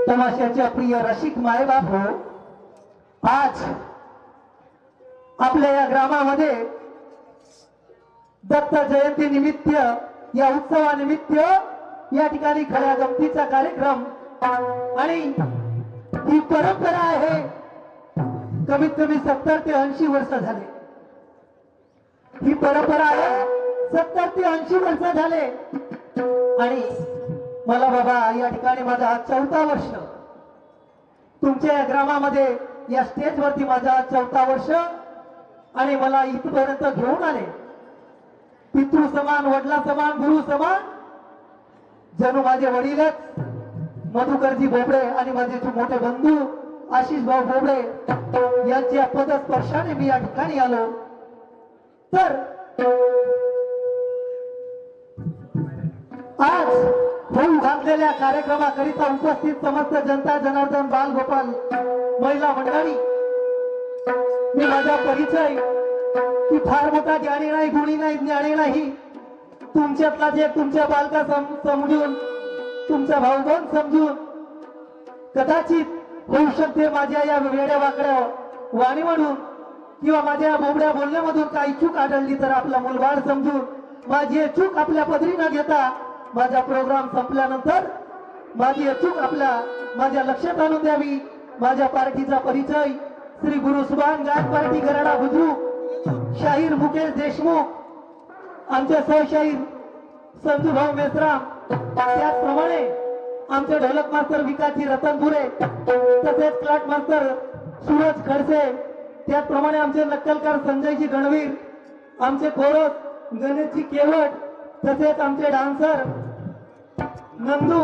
तमाशाच्या प्रिय रसिक मायबाप हो, आज आपल्या या ग्रामामध्ये दत्त जयंती निमित्त या उत्सवानिमित्त या ठिकाणी खऱ्या गमतीचा कार्यक्रम आणि ही परंपरा आहे. कमीत कमी 70 ते 80 वर्ष झाले ही परंपरा आहे. 70 ते 80 वर्ष झाले आणि मला बाबा या ठिकाणी माझा आज 4था वर्ष, तुमच्या या ग्रामामध्ये या स्टेजवरती माझा आज 4था वर्ष आणि मला इथपर्यंत घेऊन आले. पितृ समान, वडिला समान, गुरु समान, जणू माझे वडीलच मधुकरजी बोबडे आणि माझे मोठे बंधू आशिष भाऊ बोबडे यांच्या पदस्पर्शाने मी या ठिकाणी आलो. तर आज होऊ घातलेल्या कार्यक्रमाकरिता उपस्थित समस्त जनता जनार्दन बाल गोपाल महिला मंडळी, मी माझा परिचय की फार मोठा ज्ञानी नाही, गुणी नाही, ज्ञानी नाही, तुमच्यातला जे तुमच्या बालका समजून, तुमचा भाऊबंद समजून कदाचित होऊ शकते माझ्या या वेड्या वाकड्या वाणी म्हणून किंवा माझ्या बोबड्या बोलण्यामधून काही चूक आढळली तर आपला मुलबाळ समजून माझी चूक आपल्या पदरी न घेता माझा प्रोग्राम संपल्यानंतर माझी चूक माझ्या लक्षात आणून द्यावी. माझ्या पार्टीचा परिचय श्री गुरु सुभान गायक पार्टी गराडा बुद्रुक, शाहीर मुकेश देशमुख, आमचे सहशाहीर संजू भाऊ मेश्राम, त्याचप्रमाणे आमचे ढोलक मास्तर विकासजी रतनपुरे, तसेच क्लाट मास्तर सूरज खडसे, त्याचप्रमाणे आमचे नक्कलकार संजयजी गणवीर, आमचे कोरस गणेशजी केवट, तसेच आमचे डान्सर नंदू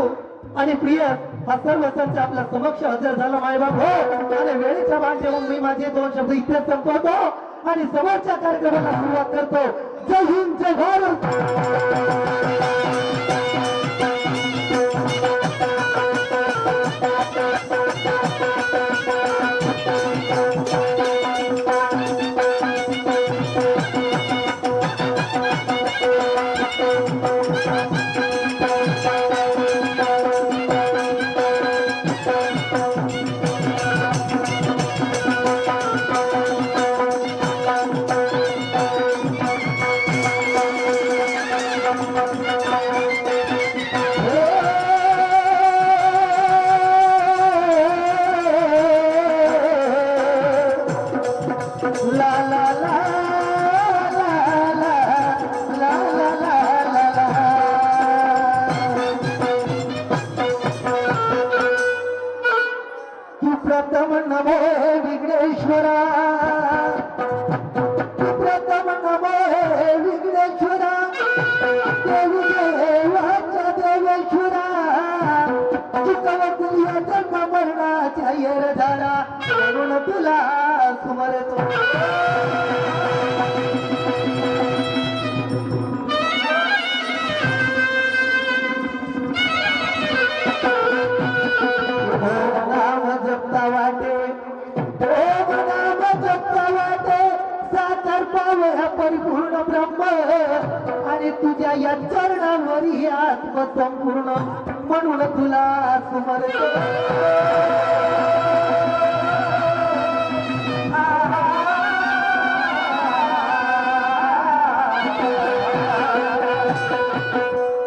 आणि प्रिय हा सर्व संच आपल्या समक्ष हजर झाला मायबाप हो. आणि वेळेच्या भान ठेवून मी माझे 2 शब्द इथेच संपवतो आणि समोरच्या कार्यक्रमाला सुरुवात करतो. जय हिंद, जय भारत. प्रथम नमो विघ्नेश्वरा, प्रथम नमो विघ्नेश्वरा, देवी देवाच्या देवेश्वरा, चुकवत जन्म मरणाच्या येर झाला म्हणून तुला सुमरतो. परिपूर्ण ब्रह्म आणि तुझ्या या चरणावरी आत्म संपूर्ण म्हणून तुला सुमरतो.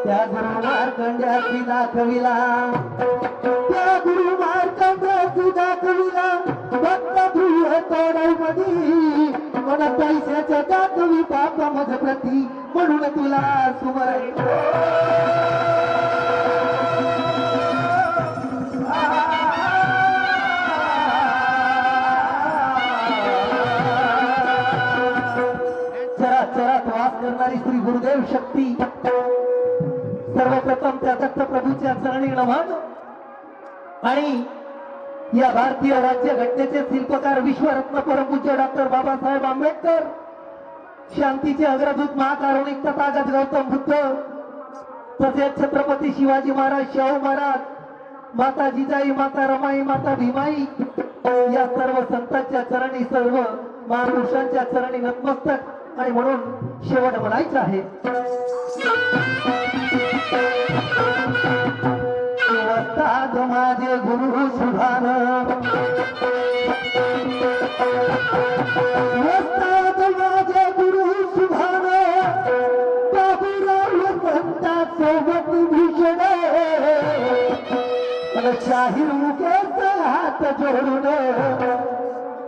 त्या गुरु मार्कंड्याची दाखविला, त्या गुरु मार्कंड्याची दाखविला भक्त ध्रुव तोडवमधी मन पैशाच्या दाखवी पाप मज प्रती म्हणून तुला सुमरतो. शक्ती सर्वप्रथम त्या दत्तप्रभूच्या चरणी नमन आणि या भारतीय राज्य घटनेचे शिल्पकार विश्वरत्न परमपूज्य डॉक्टर बाबासाहेब आंबेडकर, शांतीचे अग्रदूत महाकारुणिक तथागत गौतम बुद्ध, तसेच छत्रपती शिवाजी महाराज, शाहू महाराज, माता जिजाई, माता रमाई, माता भीमाई या सर्व संतांच्या चरणी, सर्व महापुरुषांच्या चरणी नतमस्तक आणि म्हणून शेवट म्हणायचं आहे. वस्ताद माझे गुरु सुभान, वस्ताद माझे गुरु सुभान, बाबूराव संता सोबत भीषण, शाहीर मुकेश हात जोडून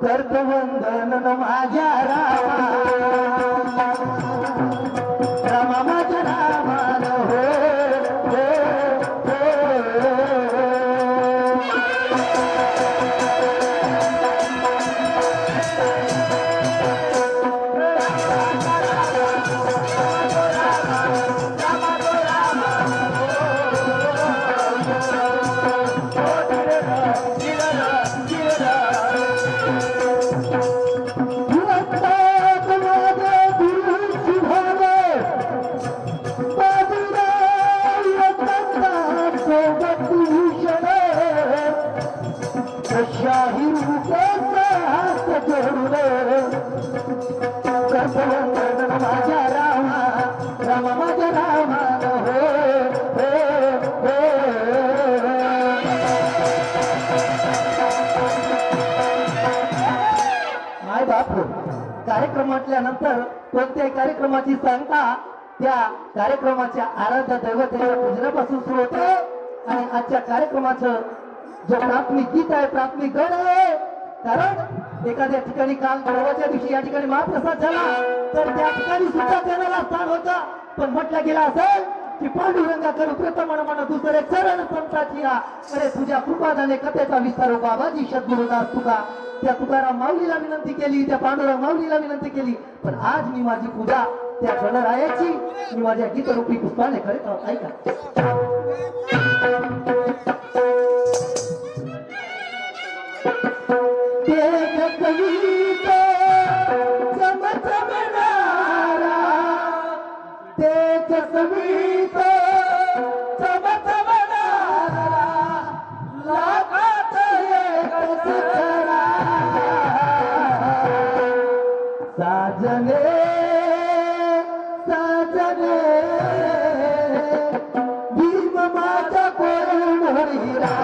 करतो वंदन माझ्या रामा, रामा माझ्या रामान हो. कार्यक्रम म्हटल्यानंतर कोणत्याही कार्यक्रमाची सांगता त्या कार्यक्रमाच्या आराध्य दैवतेच्या पूजनापासून सुरू होते आणि आजच्या कार्यक्रमाचं जो प्राथमिक गीत आहे, प्राथमिक गण आहे, कारण एखाद्या ठिकाणी काल परवाच्या दिवशी या ठिकाणी महाप्रसाद झाला तर त्या ठिकाणी सुद्धा देणारा स्थान होता, पण म्हटलं गेला असेल की पांडुरंगाकडे प्रथम म्हणा दुसरे चरण संताची अरे तुझ्या कृपादाने कथेचा विस्तार बाबाजी सद्गुरुदास तुका, त्या तुकाराम माऊलीला विनंती केली, त्या पांडुरंग माऊलीला विनंती केली, पण आज मी माझी पूजा त्या गणरायाची मी माझ्या गीतरूपी पुष्पाने करीत आहोत. ऐका. साजने साजने भीम माझा कोण हिरा,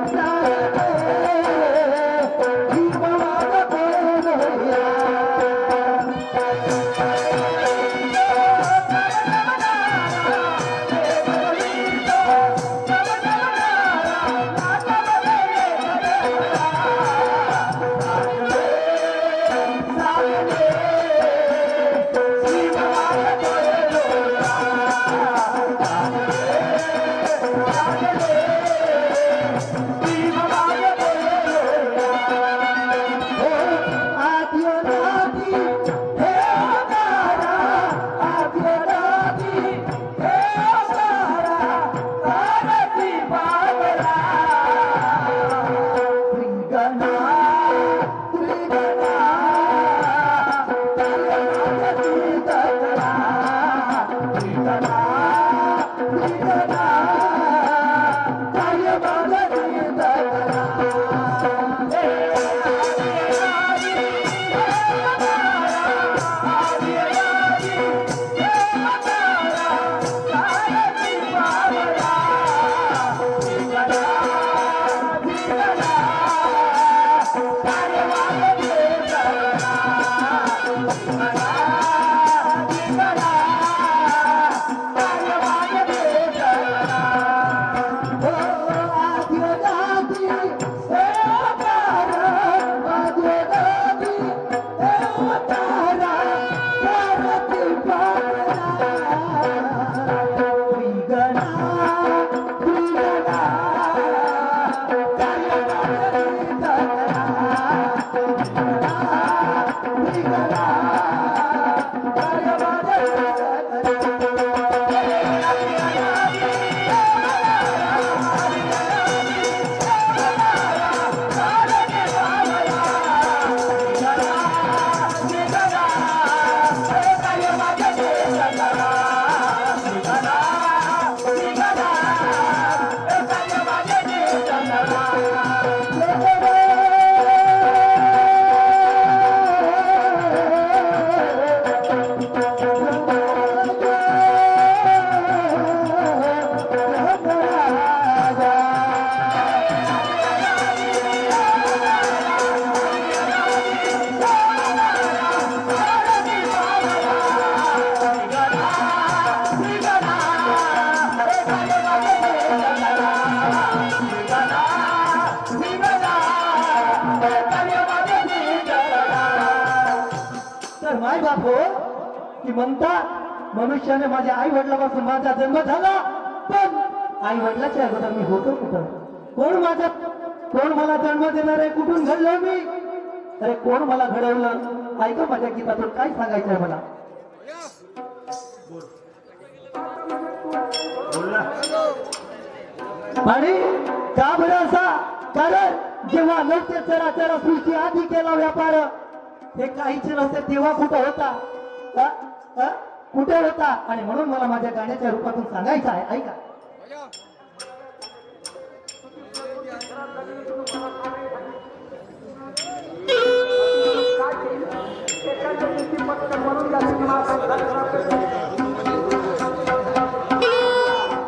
साजने की म्हणतात मनुष्याने माझ्या आई वडिलापासून माझा जन्म झाला, पण आई वडिलाच्या अगोदर मी होतो कुठं? कोण मला जन्म देणार आहे? कुठून घडलो मी? अरे कोण मला घडवलं? ऐका माझ्या गीतातून काय सांगायचंय मला. आणि का बरं असा? कारण जेव्हा लौकिक चराचर सृष्टी आधी केला व्यापार, हे काहीच नव्हते तेव्हा कुठं होता? कुठे होता? आणि म्हणून मला माझ्या गाण्याच्या रूपातून सांगायचं आहे. ऐका.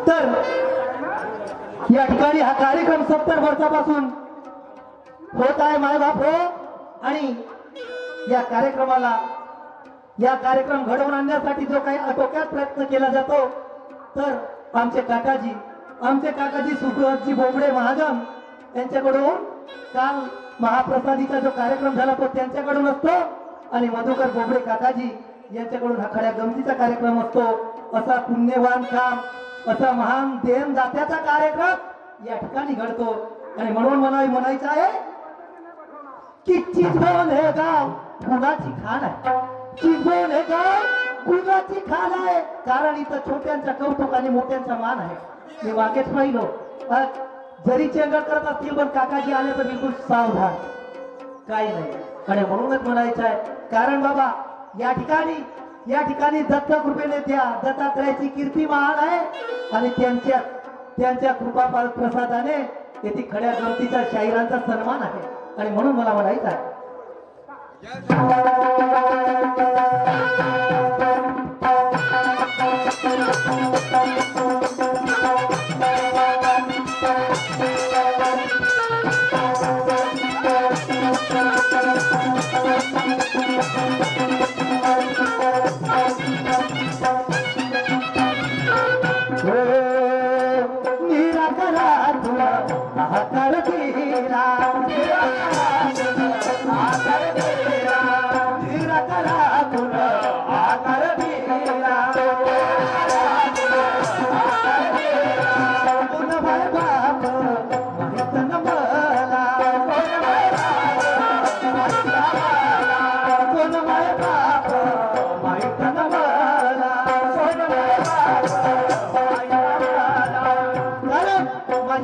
तर या ठिकाणी हा कार्यक्रम 70 वर्षापासून होत आहे माय बाप हो. आणि या कार्यक्रम घडवून आणण्यासाठी जो काही आटोक्यात प्रयत्न केला जातो, तर आमचे काकाजी सुखजी बोबडे महाजन यांच्याकडून काल महाप्रसादीचा जो कार्यक्रम झाला तो त्यांच्याकडून असतो, आणि मधुकर बोबडे काकाजी यांच्याकडून हा खड्या गमतीचा कार्यक्रम असतो. असा पुण्यवान काम, असा महान देण दात्याचा कार्यक्रम या ठिकाणी घडतो. आणि म्हणून मला म्हणायचं आहे की चितवन हे गाव गुणाची खाण आहे. चितवन हे गाव गुणाची खाण आहे, कारण इथं छोट्यांचा कौतुक आणि मोठ्यांचा मान आहे. मी वाकेच पाहिलो, जरी चेंगट करत असतील पण काकाजी आले तर बिलकुल सावधान, काही नाही. आणि म्हणूनच म्हणायचं आहे, कारण बाबा या ठिकाणी दत्त कृपेने त्या दत्तात्रयाची कीर्ती महान आहे, आणि त्यांच्या कृपा प्रसादाने येथे खड्या गमतीच्या शाहिरांचा सन्मान आहे. आणि म्हणून मला म्हणायचं आहे,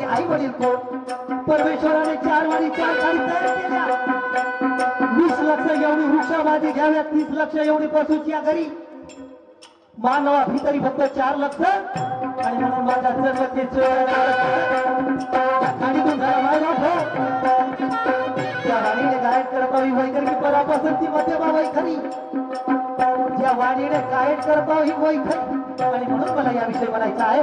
आई वडील कोण? परमेश्वराने 4 वारी 4 खाडी तयार केल्या. 20 लक्ष एवढी वृक्षाबाजी घ्याव्या, 30 लक्ष एवढी पशुची या घरी. मानवा भितरी फक्त 4 लक्ष. आणि म्हणून माझा जन्म ते खाडीतून झाला माझा भाऊ. त्या वाणीने गायन करत ही वैखरी परापसंती मध्ये बाबाई खरी. ज्या वाणीने गायन करत ही वैखरी. आणि म्हणून मला याविषयी म्हणायचं आहे,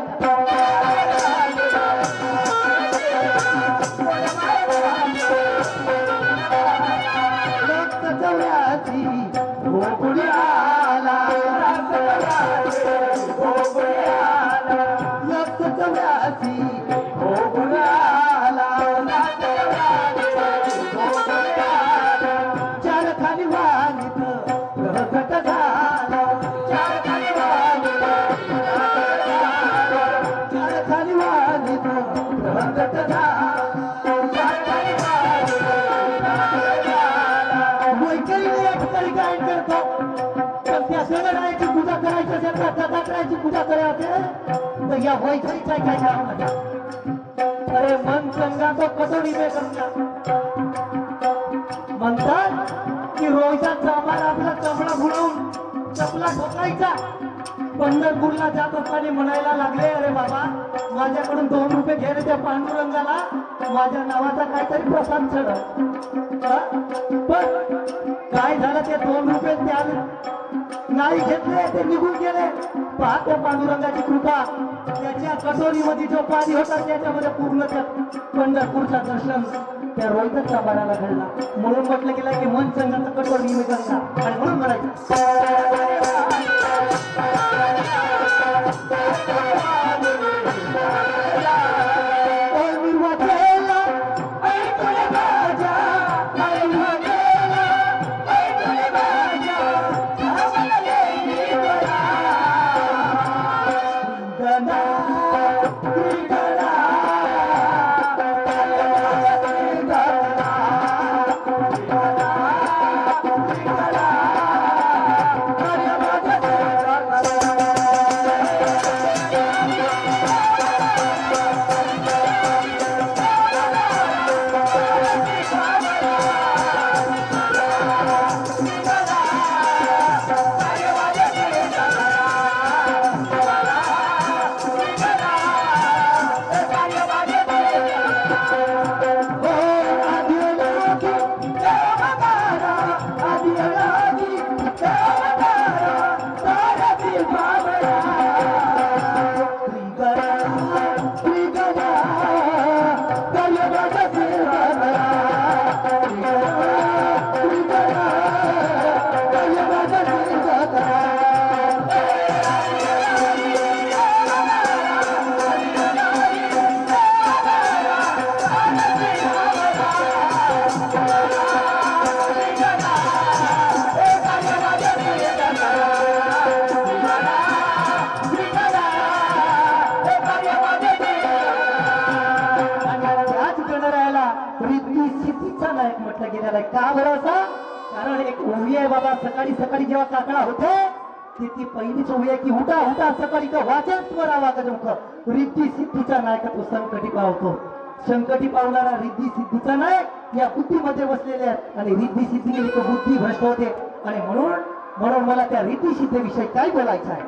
पूजा करायची तर या वैखरीचा काय काम नाही. अरे मन चंगा तो कटोरी में गंगा. म्हणतात की रोहिताचा आम्हाला आपला चपला बुडवून चपला ठोकायचा. पंढरपूरला जात असताना म्हणायला लागले, अरे बाबा माझ्याकडून 2 रुपये घे रे त्या पांडुरंगाला, माझ्या नावाचा काहीतरी प्रसाद चढ. पण काय झालं, ते 2 रुपये त्या नाही घेतले, ते निघून गेले. पाहत्या पांडुरंगाची कृपा, त्याच्या कटोरीमध्ये जो पाणी होता त्याच्यामध्ये पूर्ण त्या पंढरपूरचा दर्शन त्या रोहितच्या बाळाला घडला. म्हणून म्हटलं गेलं की मन संघाचं कटोरी मी करता. आणि म्हणून म्हणायचं नायक म्हटलं गेलेला आहे. का बरं असा? कारण एक ओवी आहे बाबा. सकाळी सकाळी जेव्हा काकडा होते ती पहिलीच ओवी आहे की उठा उठा सकाळी का वाचन स्वरावा का रिद्धी सिद्धीचा नायक तो संकटी पावतो. संकटी पावणारा रिद्धी सिद्धीचा नायक या बुद्धीमध्ये बसलेले आहेत आणि रिद्धी सिद्धी गेली तर बुद्धी भ्रष्ट होते. आणि म्हणून मला त्या रिद्धी सिद्धीविषयी काय बोलायचं आहे.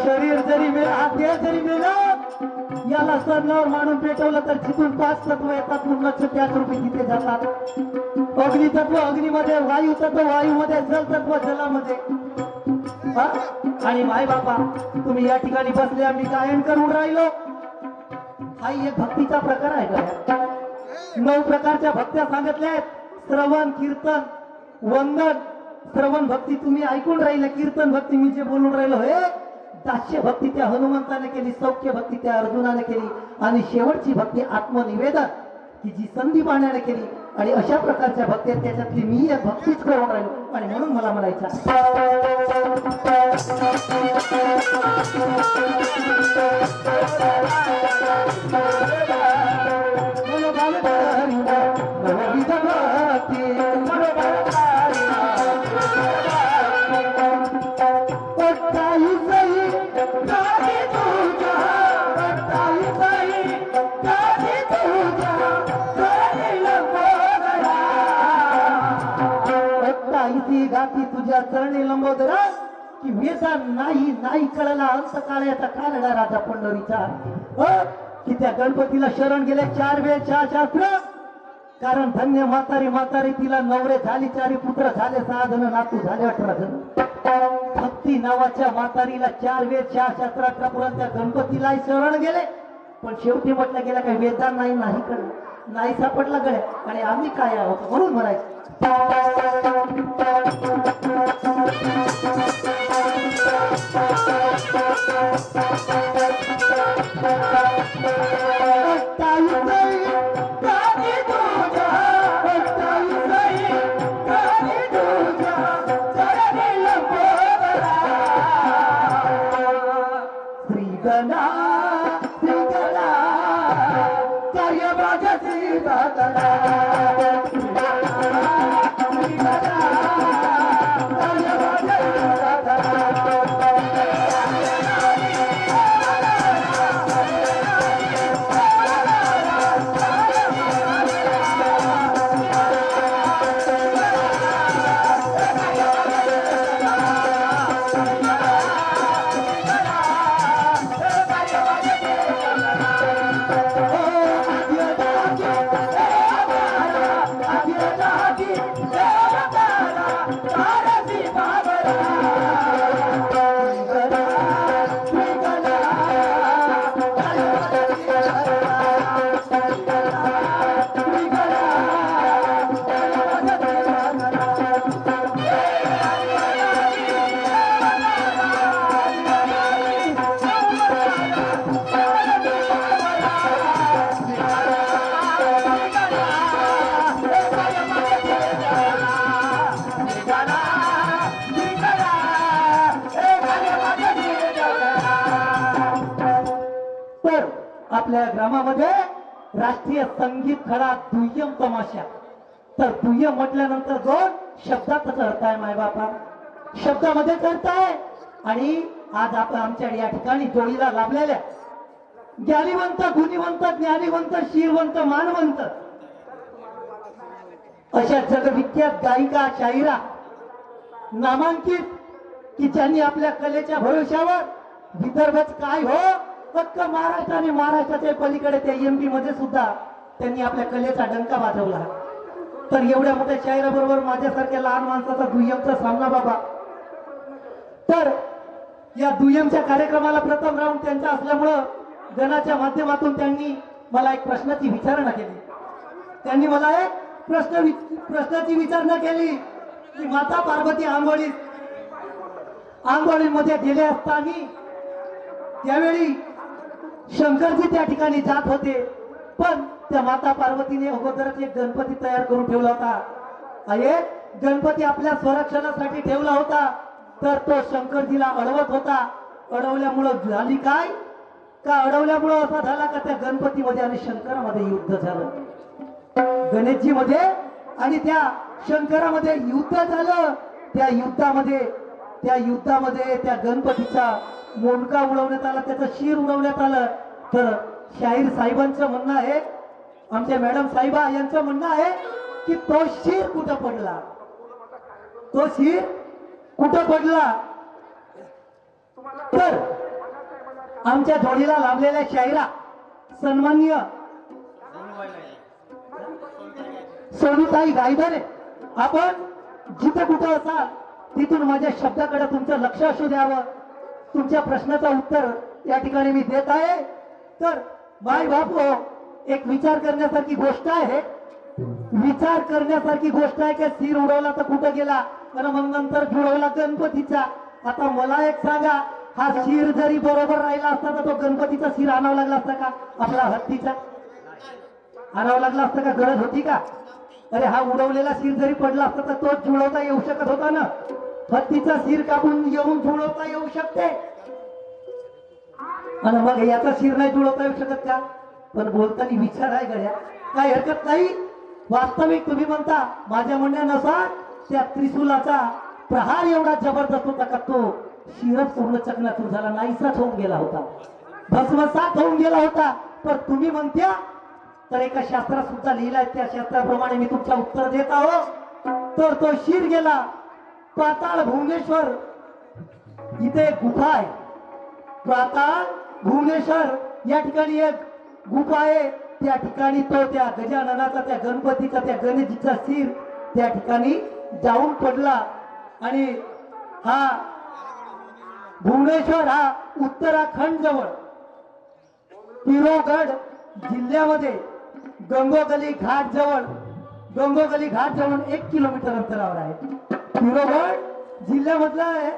शरीर जरी मेला देह जरी मेलं याला सरणावर मानून पेटवलं तर जिथून 5 तत्व येतात मग लक्ष त्याच रूपी तिथे जातात. अग्नि तत्व अग्नीमध्ये, वायू तत्व वायूमध्ये, जल तत्व जलामध्ये. आणि माय बाबा तुम्ही या ठिकाणी बसले आम्ही गायन करून राहिलो. हा एक भक्तीचा प्रकार आहे का? 9 प्रकारच्या भक्त्या सांगितल्या आहेत. श्रवण, कीर्तन, वंदन. श्रवण भक्ती तुम्ही ऐकून राहिले, कीर्तन भक्ती मी जे बोलून राहिलो हे दास्य भक्ती त्या हनुमंताने केली, सौख्य भक्ती त्या अर्जुनाने केली आणि शेवटची भक्ती आत्मनिवेदन की जी संधी पाण्याने केली. आणि अशा प्रकारच्या भक्ती त्याच्यातली मी एक भक्तीच करून राहिलो. आणि म्हणून मला म्हणायचं गाती तुझ्या चरणी लंबोदरा की वेदा नाही नाही कळला अंत काळाचा कानडा राजा पंढरीचा. की त्या गणपतीला शरण गेले 4 वेळ 4 शास्त्र. कारण धन्य म्हातारी म्हातारी तिला नवरे झाली 4 पुत्र झाले 6 जण नातू झाले 18 जण. भक्ती नावाच्या म्हातारीला 4 वेळ 4 शास्त्र 18 पुराण त्या गणपतीला शरण गेले. पण शेवटी म्हटलं गेलं काही वेदा नाही नाही कळलं नाही सापडला गड्या. आणि आम्ही काय आहोत म्हणून म्हणायचं आपल्या ग्रामामध्ये राष्ट्रीय संगीत खडा दुय्यम तमाशा तर दुय्यम म्हटल्यानंतर दोन शब्दातच अर्थ आहे माय बापा, शब्दामध्येच अर्थ आहे. आणि आज आपण आमच्या या ठिकाणी जोडीला लाभलेल्या ज्ञानीवंत, गुणीवंत, ज्ञानीवंत, शीलवंत, मानवंत अशा जगविख्यात गायिका, शाहिरा, नामांकित की ज्यांनी आपल्या कलेच्या भरोश्यावर विदर्भच काय हो फक्त महाराष्ट्र आणि महाराष्ट्राच्या पलीकडे त्या एमपी मध्ये सुद्धा त्यांनी आपल्या कलेचा डंका वाजवला. तर एवढ्या मोठ्या शाहिराबरोबर माझ्यासारख्या लहान माणसाचा दुय्यमचा सामना बाबा. तर या दुय्यमच्या कार्यक्रमाला प्रथम राऊंड त्यांचा असल्यामुळं गणाच्या माध्यमातून त्यांनी मला एक प्रश्नाची विचारणा केली. त्यांनी मला एक प्रश्नाची विचारणा केली की माता पार्वती आंघोळीमध्ये गेले असताना त्यावेळी शंकरजी त्या ठिकाणी जात होते, पण त्या माता पार्वतीने अगोदरच एक गणपती तयार करून ठेवला होता. आणि गणपती आपल्या संरक्षणासाठी ठेवला होता. तर तो शंकरजीला अडवत होता. अडवल्यामुळं झाली काय का, अडवल्यामुळं असा झाला का त्या गणपतीमध्ये आणि शंकरामध्ये युद्ध झालं. गणेशजी मध्ये आणि त्या शंकरामध्ये युद्ध झालं. त्या युद्धामध्ये त्या गणपतीचा मोंडका उडवण्यात आला, त्याचं शिर उडवण्यात आलं. तर शाहीर साहेबांचं म्हणणं आहे, आमच्या मॅडम साहेबा यांचं म्हणणं आहे की तो शिर कुठं पडला, तो शिर कुठं पडला. तर आमच्या जोडीला लाभलेल्या शाहिरा सन्माननीय सोनूताई गायधरे, आपण जिथे कुठं असाल तिथून माझ्या शब्दाकडे तुमचं लक्ष असू द्यावं. तुमच्या प्रश्नाचं उत्तर या ठिकाणी मी देत आहे. तर बाय बापू, एक विचार करण्यासारखी गोष्ट आहे, विचार करण्यासारखी गोष्ट आहे की सिर उडवला तर कुठं गेला आणि मग नंतर जुळवला गणपतीचा. आता मला एक सांगा, हा शिर जरी बरोबर राहिला असता तर तो गणपतीचा शिर आणावा लागला असता का, आपला हत्तीचा आणावा लागला असता का, गरज होती का. अरे हा उडवलेला शिर जरी पडला असता तर तो जुळवता येऊ शकत होता ना. हत्तीचा शिर कापून येऊन जुळवता येऊ शकते आणि मग याचा शिर नाही जुळवता येऊ शकत का. पण बोलताना विचार आहे गड्या, काही हरकत नाही. वास्तविक तुम्ही म्हणता, माझ्या म्हणण्यानुसार त्या त्रिशूलाचा प्रहार एवढा जबरदस्त होता का तो शिरच पूर्ण चकनाचूर झाला, नाहीसाच होऊन गेला होता, भस्मसात होऊन गेला होता. तर तुम्ही म्हणत्या, तर एका शास्त्रात सुद्धा लिहिलाय, त्या शास्त्राप्रमाणे मी तुमच्या उत्तर देत आहो. तर तो शिर गेला पाताळ भुवनेश्वर, इथे एक गुफा आहे, पाताळ भुवनेश्वर या ठिकाणी एक गुफा आहे. त्या ठिकाणी तो त्या गजाननाचा, त्या गणपतीचा, त्या गणेशजीचा शिर त्या ठिकाणी जाऊन पडला. आणि हा भुवनेश्वर हा उत्तराखंड जवळ पिरोगड जिल्ह्यामध्ये गंगोगली घाट जवळ 1 किलोमीटर अंतरावर आहे. पिरोगड जिल्ह्यामधला आहे,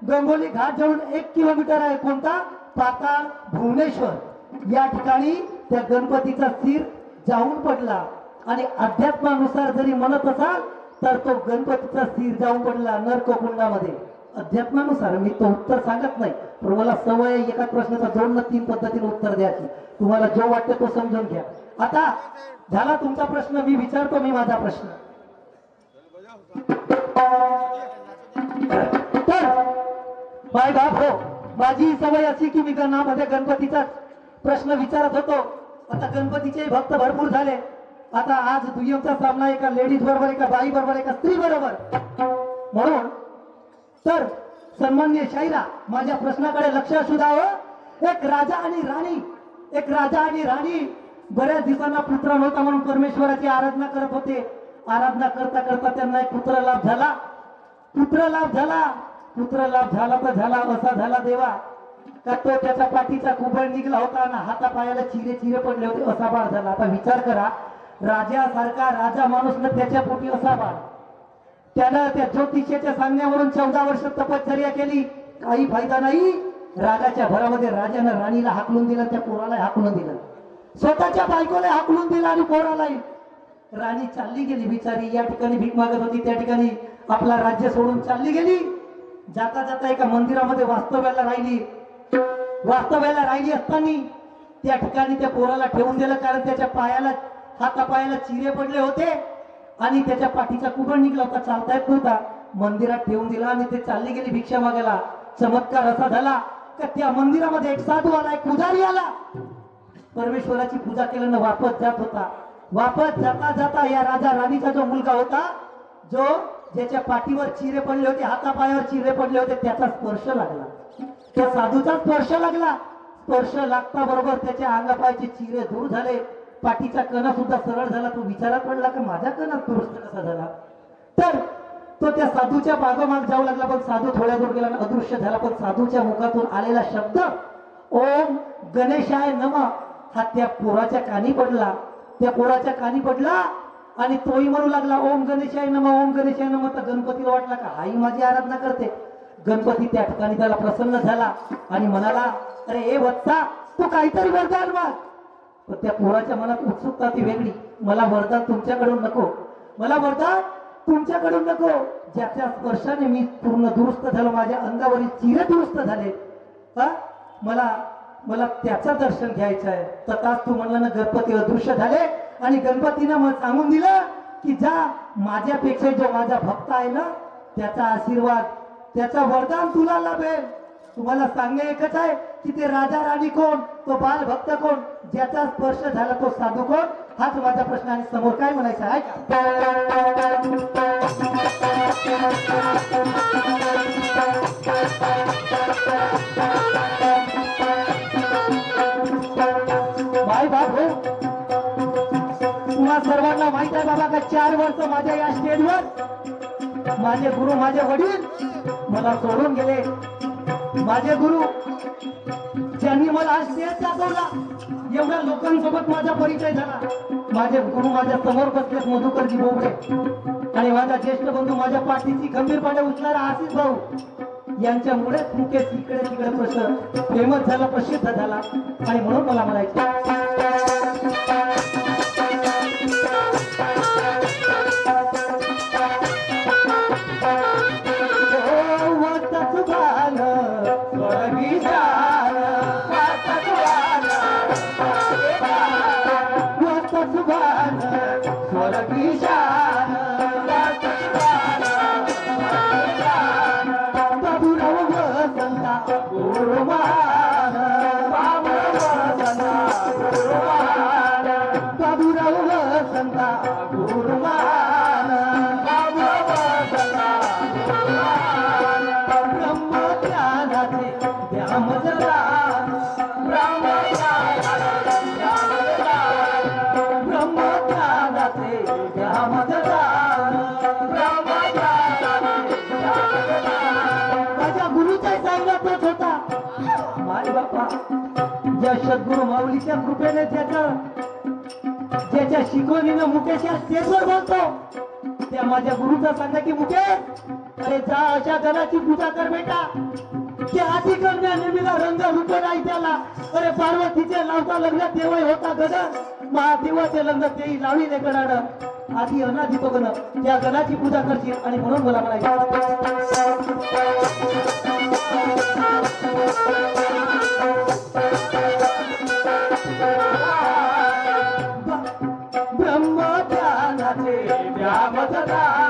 गंगोली घाट जवळ 1 किलोमीटर आहे. कोणता, पाताळ भुवनेश्वर या ठिकाणी त्या गणपतीचा शिर जाऊन पडला. आणि अध्यात्मानुसार जरी म्हणत असाल तर तो गणपतीचा शिर जाऊन पडला नरककुंडामध्ये. अध्यात्मानुसार मी तो उत्तर सांगत नाही, पण मला सवय आहे एका प्रश्नाचा 2 न 3 पद्धतीने उत्तर द्यायची. तुम्हाला जो वाटतं तो समजून घ्या. आता झाला तुमचा प्रश्न, मी विचारतो मी माझा प्रश्न. तर बाय बाप हो, माझी सवय अशी की मी गणामध्ये गणपतीचा प्रश्न विचारत होतो. आता गणपतीचे भक्त भरपूर झाले. आता आज दुय्यमचा सामना एका लेडीज बरोबर, एका बाई बरोबर, एका स्त्री बरोबर. म्हणून तर सन्माननीय शाहिरा, माझ्या प्रश्नाकडे लक्ष असू द्यावं. एक राजा आणि राणी बऱ्याच दिवसांना पुत्र नव्हता म्हणून परमेश्वराची आराधना करत होते. आराधना करता करता त्यांना एक पुत्र लाभ झाला. पुत्र लाभ झाला तर झाला असा झाला देवा का तो त्याच्या पाठीचा कुबळ निघला होता आणि हातापायाला चिरे पडले होते, असा बाळ झाला. आता विचार करा, राजासारखा राजा माणूस न त्याच्या पोटी असा बाळ. त्यानं त्या ज्योतिषाच्या सांगण्यावरून 14 वर्ष तपश्चर्या केली, काही फायदा नाही. रागाच्या भरामध्ये राजानं राणीला हाकलून दिलं, त्या पोराला हाकलून दिलं, स्वतःच्या बायकोला हाकलून दिलं आणि पोरालाही. राणी चालली गेली बिचारी, या ठिकाणी भीक मागत होती, त्या ठिकाणी आपला राज्य सोडून चालली गेली. जाता जाता एका मंदिरामध्ये वास्तव्याला राहिली असताना त्या ठिकाणी त्या पोराला ठेवून दिलं, कारण त्याच्या हातापायाला चिरे पडले होते. आणि त्याच्या पाठीचा कुबड निघला होता, चालता येत नव्हता. मंदिरात ठेवून दिला आणि ते चालली गेली भिक्षा मागायला. चमत्कार असा झाला का त्या मंदिरामध्ये एक साधू आला, एक पुजारी आला. परमेश्वराची पूजा केल्यानं वापस जात होता. वापस जाता जाता या राजा राणीचा जो मुलगा होता, जो ज्याच्या पाठीवर चिरे पडले होते, हातापायावर चिरे पडले होते, त्याचा स्पर्श लागला. त्या साधूचा स्पर्श लागला. स्पर्श लागता बरोबर त्याच्या अंगापायाचे चिरे दूर झाले, पाठीचा कणा सुद्धा सरळ झाला. तो विचारात पडला की माझ्या कणा दुरुस्त कसा झाला. तर तो त्या साधूच्या मागोमाग जाऊ लागला, पण साधू थोड्या दूर गेला, अदृश्य झाला. पण साधूच्या मुखातून आलेला शब्द ओम गणेशाय नमः हा त्या पोराच्या कानी पडला. त्या पोराच्या कानी पडला आणि तोही म्हणू लागला ओम गणेशाय नमः, ओम गणेशाय नमः. तर गणपतीला वाटला का हाही माझी आराधना करते. गणपती त्या ठिकाणी त्याला प्रसन्न झाला आणि म्हणाला, अरे ए वत्सा, तू काहीतरी वरदान माग. पण त्या पोराच्या मनात उत्सुकता ती वेगळी. मला वरदान तुमच्याकडून नको, मला वरदान तुमच्याकडून नको. ज्याच्या स्पर्शाने मी पूर्ण दुरुस्त झालो, माझ्या अंगावरील चिरे दुरुस्त झाले. मला मला त्याचं दर्शन घ्यायचं आहे. तथाच तू म्हणलं ना, गणपती अदृश्य झाले आणि गणपतीनं मग सांगून दिलं की जा, माझ्यापेक्षा जो माझा भक्त आहे ना, त्याचा आशीर्वाद, त्याचा वरदान तुला लाभेल. तुम्हाला सांगणे एकच आहे की ते राजा राणी कोण, तो बाल भक्त कोण, ज्याचा स्पर्श झाला तो साधू कोण, हाच माझा प्रश्न. आणि समोर काय म्हणायचं आहे भाई बाबू, तुम्हा सर्वांना माहित आहे बाबा का 4 वर्ष माझ्या या स्टेजवर माझे गुरु, माझे वडील मला सोडून गेले. माझे गुरु ज्यांनी मला आज स्टेज दाखवला, एवढ्या लोकांसोबत माझा परिचय झाला. माझे गुरु माझ्या समोर बसलेत, मधुकरजी बोबडे, आणि माझा ज्येष्ठ बंधू, माझ्या पाठीची खंबीरपणे उचलणारा आशिष भाऊ, यांच्यामुळेच मुकेश इकडे तिकडे फेमस झाला, प्रसिद्ध झाला. आणि म्हणून मला म्हणायचं सद्गुरु माऊलीच्या कृपेने ज्याच्या शिकवणीनं मुकेश या स्टेजवर बोलतो, त्या माझ्या गुरुचा सांगा की मुकेश, अरे जा अशा गणाची पूजा कर बेटा. त्या आधी करण्या नेहमीला रंग रूप नाही त्याला. अरे पार्वतीचे लावता लग्न तेव्हा होता गण, महादेवाचे लग्न तेही लावीने गणाड. आधी अनाधी तो गण, त्या गणाची पूजा करशील. आणि म्हणून मला म्हणायचं ब्रह्मज्ञानाचे व्यामधना